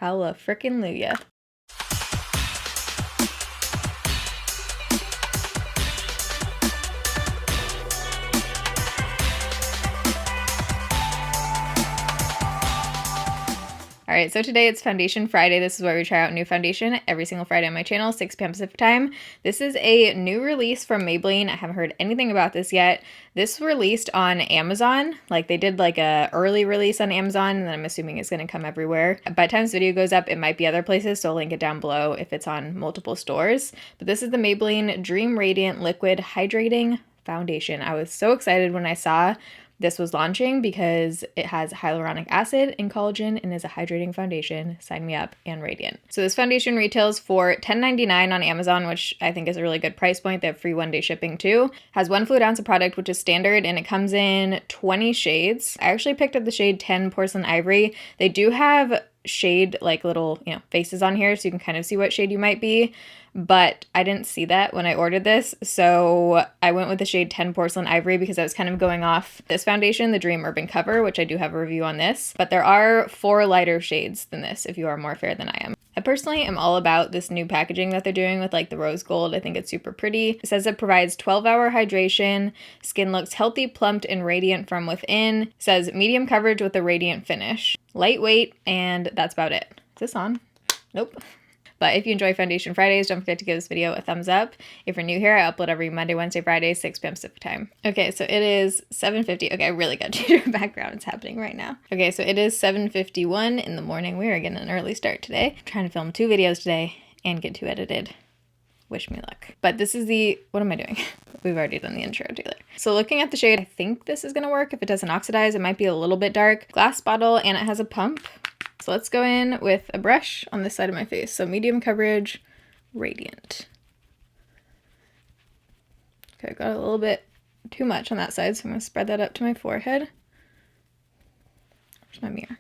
Hella frickin' Luya. Alright, so today it's Foundation Friday. This is where we try out new foundation every single Friday on my channel, 6 p.m. Pacific time. This is a new release from Maybelline. I haven't heard anything about this yet. This released on Amazon. Like, they did like a early release on Amazon, and then I'm assuming it's going to come everywhere. By the time this video goes up, it might be other places, so I'll link it down below if it's on multiple stores. But this is the Maybelline Dream Radiant Liquid Hydrating Foundation. I was so excited when I saw this was launching because it has hyaluronic acid and collagen and is a hydrating foundation. Sign me up, and radiant. So this foundation retails for $10.99 on Amazon, which I think is a really good price point. They have free one-day shipping too. Has 1 fluid ounce of product, which is standard, and it comes in 20 shades. I actually picked up the shade 10 Porcelain Ivory. They do have shade like little, faces on here, so you can kind of see what shade you might be, but I didn't see that when I ordered this, so I went with the shade 10 Porcelain Ivory because I was kind of going off this foundation, the Dream Urban Cover, which I do have a review on this, but there are 4 lighter shades than this if you are more fair than I am. I personally am all about this new packaging that they're doing with like the rose gold. I think it's super pretty. It says it provides 12-hour hydration. Skin looks healthy, plumped, and radiant from within. It says medium coverage with a radiant finish. Lightweight, and that's about it. Is this on? Nope. But if you enjoy Foundation Fridays, don't forget to give this video a thumbs up. If you're new here, I upload every Monday, Wednesday, Friday, 6 p.m. Pacific time. Okay, so it is 7:50. Okay, I really got to change your background. It's happening right now. Okay, so it is 7:51 in the morning. We are getting an early start today. I'm trying to film 2 videos today and get 2 edited. Wish me luck. But this is what am I doing? We've already done the intro, Taylor. So looking at the shade, I think this is gonna work. If it doesn't oxidize, it might be a little bit dark. Glass bottle, and it has a pump. So let's go in with a brush on this side of my face. So medium coverage, radiant. Okay, I got a little bit too much on that side, so I'm gonna spread that up to my forehead. Where's my mirror?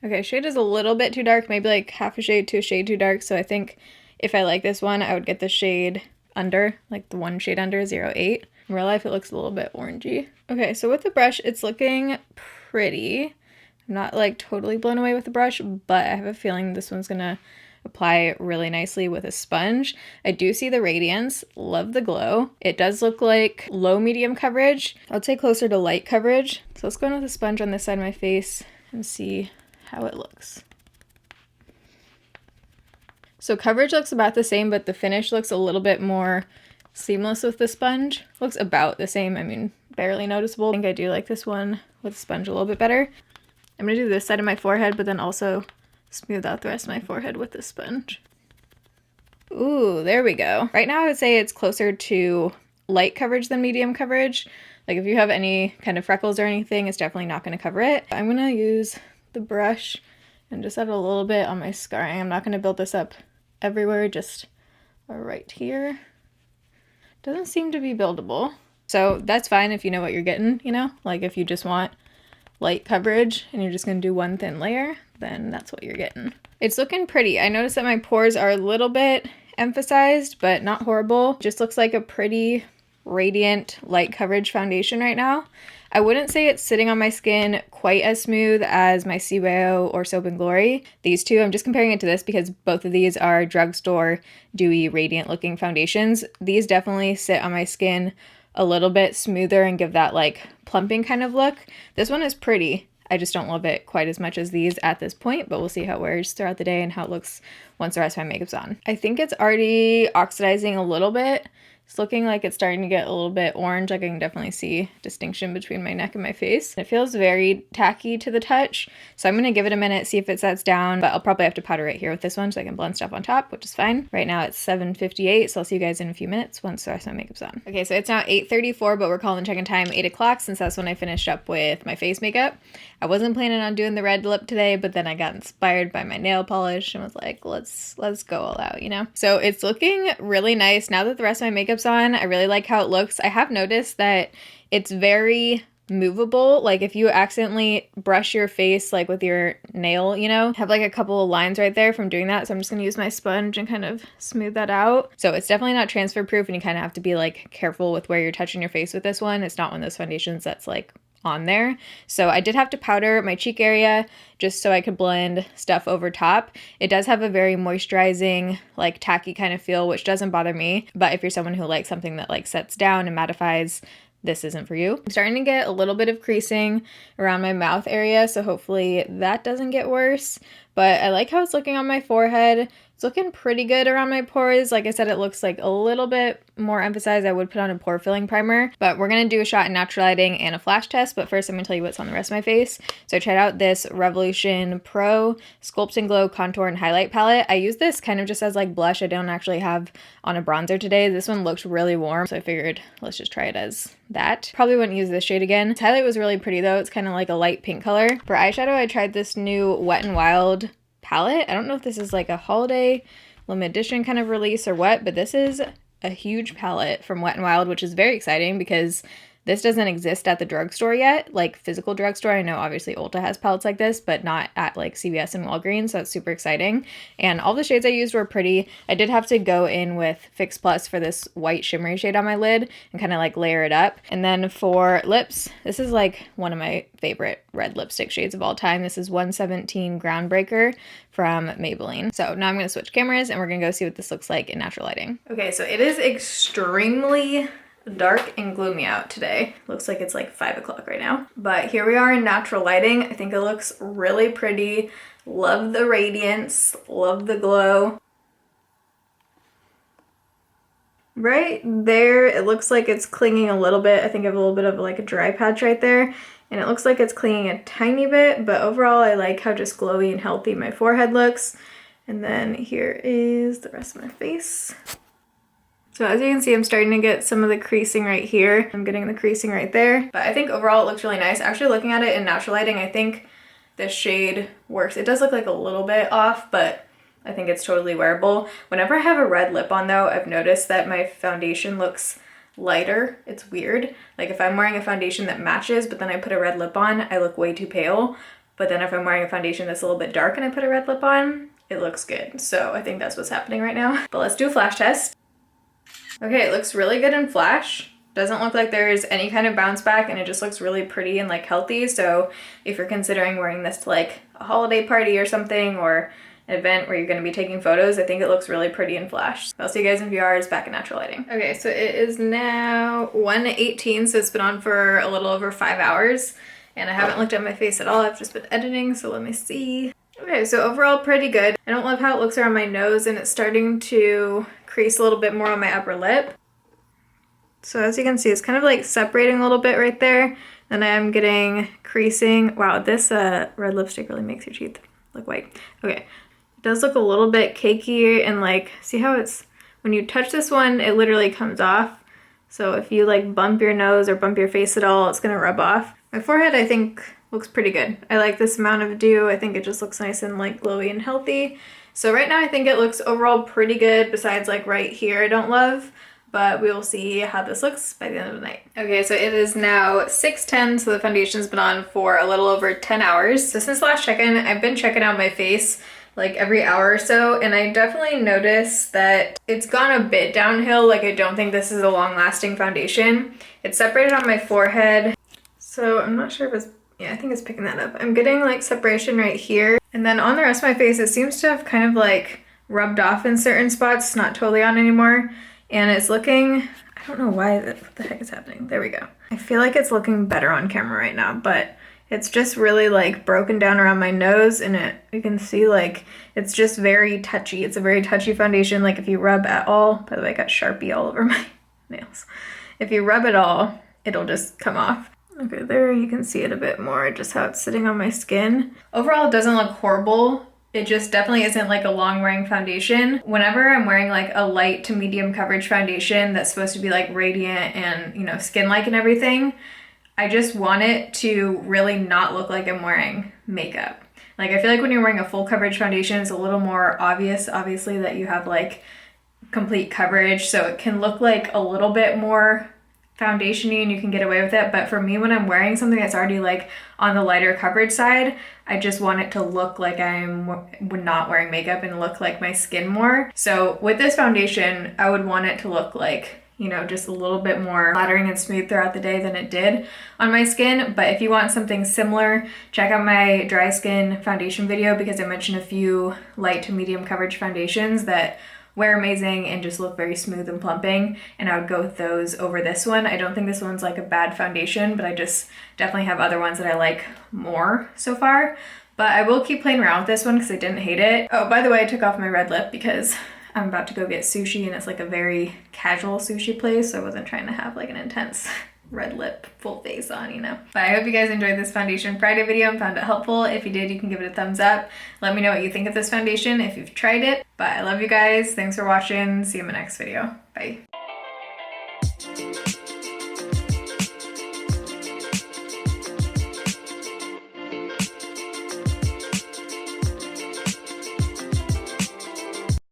Okay, shade is a little bit too dark, maybe like half a shade to a shade too dark, so I think if I like this one, I would get the shade under, like the one shade under, 08. In real life, it looks a little bit orangey. Okay, so with the brush, it's looking pretty. I'm not like totally blown away with the brush, but I have a feeling this one's gonna apply really nicely with a sponge. I do see the radiance, love the glow. It does look like low medium coverage. I'd say closer to light coverage. So let's go in with a sponge on this side of my face and see how it looks. So coverage looks about the same, but the finish looks a little bit more seamless with the sponge. Looks about the same, I mean, barely noticeable. I think I do like this one with the sponge a little bit better. I'm gonna do this side of my forehead, but then also smooth out the rest of my forehead with the sponge. Ooh, there we go. Right now I would say it's closer to light coverage than medium coverage. Like if you have any kind of freckles or anything, it's definitely not gonna cover it. I'm gonna use the brush and just add a little bit on my scarring. I'm not gonna build this up everywhere, just right here. Doesn't seem to be buildable. So that's fine if you know what you're getting, Like if you just want light coverage and you're just gonna do one thin layer, then that's what you're getting. It's looking pretty. I noticed that my pores are a little bit emphasized, but not horrible. Just looks like a pretty radiant light coverage foundation right now. I wouldn't say it's sitting on my skin quite as smooth as my CYO or Soap & Glory. These two, I'm just comparing it to this because both of these are drugstore dewy radiant looking foundations. These definitely sit on my skin a little bit smoother and give that like plumping kind of look. This one is pretty. I just don't love it quite as much as these at this point, but we'll see how it wears throughout the day and how it looks once the rest of my makeup's on. I think it's already oxidizing a little bit. It's looking like it's starting to get a little bit orange. Like I can definitely see distinction between my neck and my face. It feels very tacky to the touch. So I'm gonna give it a minute, see if it sets down, but I'll probably have to powder right here with this one so I can blend stuff on top, which is fine. Right now it's 7:58, so I'll see you guys in a few minutes once the rest of my makeup's on. Okay, so it's now 8:34, but we're calling check-in time 8 o'clock since that's when I finished up with my face makeup. I wasn't planning on doing the red lip today, but then I got inspired by my nail polish and was like, let's go all out, So it's looking really nice. Now that the rest of my makeup's on, I really like how it looks. I have noticed that it's very movable. Like if you accidentally brush your face like with your nail, have like a couple of lines right there from doing that. So I'm just gonna use my sponge and kind of smooth that out. So it's definitely not transfer proof and you kind of have to be like careful with where you're touching your face with this one. It's not one of those foundations that's like on there. So I did have to powder my cheek area just so I could blend stuff over top. It does have a very moisturizing, like tacky kind of feel, which doesn't bother me. But if you're someone who likes something that like sets down and mattifies, this isn't for you. I'm starting to get a little bit of creasing around my mouth area, so hopefully that doesn't get worse. But I like how it's looking on my forehead. It's looking pretty good around my pores. Like I said, it looks like a little bit more emphasized. I would put on a pore filling primer, but we're gonna do a shot in natural lighting and a flash test. But first I'm gonna tell you what's on the rest of my face. So I tried out this Revolution Pro Sculpt and Glow Contour and Highlight Palette. I use this kind of just as like blush. I don't actually have on a bronzer today. This one looks really warm, so I figured let's just try it as that. Probably wouldn't use this shade again. This highlight was really pretty though. It's kind of like a light pink color. For eyeshadow, I tried this new Wet n Wild palette. I don't know if this is like a holiday limited edition kind of release or what, but this is a huge palette from Wet n Wild, which is very exciting because this doesn't exist at the drugstore yet, like physical drugstore. I know obviously Ulta has palettes like this, but not at like CVS and Walgreens, so that's super exciting. And all the shades I used were pretty. I did have to go in with Fix Plus for this white shimmery shade on my lid and kind of like layer it up. And then for lips, this is like one of my favorite red lipstick shades of all time. This is 117 Groundbreaker from Maybelline. So now I'm gonna switch cameras and we're gonna go see what this looks like in natural lighting. Okay, so it is extremely dark and gloomy out today. Looks like it's like 5 o'clock right now. But here we are in natural lighting. I think it looks really pretty. Love the radiance, love the glow. Right there, it looks like it's clinging a little bit. I think I have a little bit of like a dry patch right there. And it looks like it's clinging a tiny bit, but overall I like how just glowy and healthy my forehead looks. And then here is the rest of my face. So as you can see, I'm starting to get some of the creasing right here. I'm getting the creasing right there. But I think overall it looks really nice. Actually looking at it in natural lighting, I think this shade works. It does look like a little bit off, but I think it's totally wearable. Whenever I have a red lip on though, I've noticed that my foundation looks lighter. It's weird. Like if I'm wearing a foundation that matches, but then I put a red lip on, I look way too pale. But then if I'm wearing a foundation that's a little bit dark and I put a red lip on, it looks good. So I think that's what's happening right now. But let's do a flash test. Okay, it looks really good in flash. Doesn't look like there's any kind of bounce back and it just looks really pretty and like healthy. So if you're considering wearing this to like a holiday party or something or an event where you're going to be taking photos, I think it looks really pretty in flash. I'll see you guys in VR back in natural lighting. Okay, so it is now 1:18, so it's been on for a little over 5 hours and I haven't looked at my face at all. I've just been editing, so let me see. Okay, so overall pretty good. I don't love how it looks around my nose and it's starting to crease a little bit more on my upper lip. So as you can see, it's kind of like separating a little bit right there. Then I am getting creasing. Wow, this red lipstick really makes your teeth look white. Okay, it does look a little bit cakey and like, see how it's, when you touch this one, it literally comes off. So if you like bump your nose or bump your face at all, it's gonna rub off. My forehead, I think, looks pretty good. I like this amount of dew. I think it just looks nice and like glowy and healthy. So right now I think it looks overall pretty good, besides like right here I don't love, but we will see how this looks by the end of the night. Okay, so it is now 6:10, so the foundation's been on for a little over 10 hours. So since last check-in, I've been checking out my face like every hour or so, and I definitely noticed that it's gone a bit downhill. Like I don't think this is a long-lasting foundation. It's separated on my forehead, so I'm not sure if it's, yeah, I think it's picking that up. I'm getting like separation right here. And then on the rest of my face, it seems to have kind of like rubbed off in certain spots. It's not totally on anymore. And it's looking, I don't know why, what the heck is happening? There we go. I feel like it's looking better on camera right now, but it's just really like broken down around my nose and you can see like, it's just very touchy. It's a very touchy foundation. Like if you rub at all, by the way, I got Sharpie all over my nails. If you rub at all, it'll just come off. Okay, there you can see it a bit more, just how it's sitting on my skin. Overall, it doesn't look horrible. It just definitely isn't like a long wearing foundation. Whenever I'm wearing like a light to medium coverage foundation that's supposed to be like radiant and, you know, skin-like and everything, I just want it to really not look like I'm wearing makeup. Like I feel like when you're wearing a full coverage foundation, it's a little more obvious, obviously, that you have like complete coverage. So it can look like a little bit more foundation-y and you can get away with it. But for me, when I'm wearing something that's already like on the lighter coverage side, I just want it to look like I'm not wearing makeup and look like my skin more. So with this foundation, I would want it to look like, you know, just a little bit more flattering and smooth throughout the day than it did on my skin. But if you want something similar, check out my dry skin foundation video, because I mentioned a few light to medium coverage foundations that wear amazing and just look very smooth and plumping, and I would go with those over this one. I don't think this one's like a bad foundation, but I just definitely have other ones that I like more so far. But I will keep playing around with this one because I didn't hate it. Oh, by the way, I took off my red lip because I'm about to go get sushi, and it's like a very casual sushi place, so I wasn't trying to have like an intense red lip full face on, you know. But I hope you guys enjoyed this foundation Friday video and found it helpful. If you did, you can give it a thumbs up. Let me know what you think of this foundation if you've tried it. But I love you guys. Thanks for watching. See you in my next video. Bye.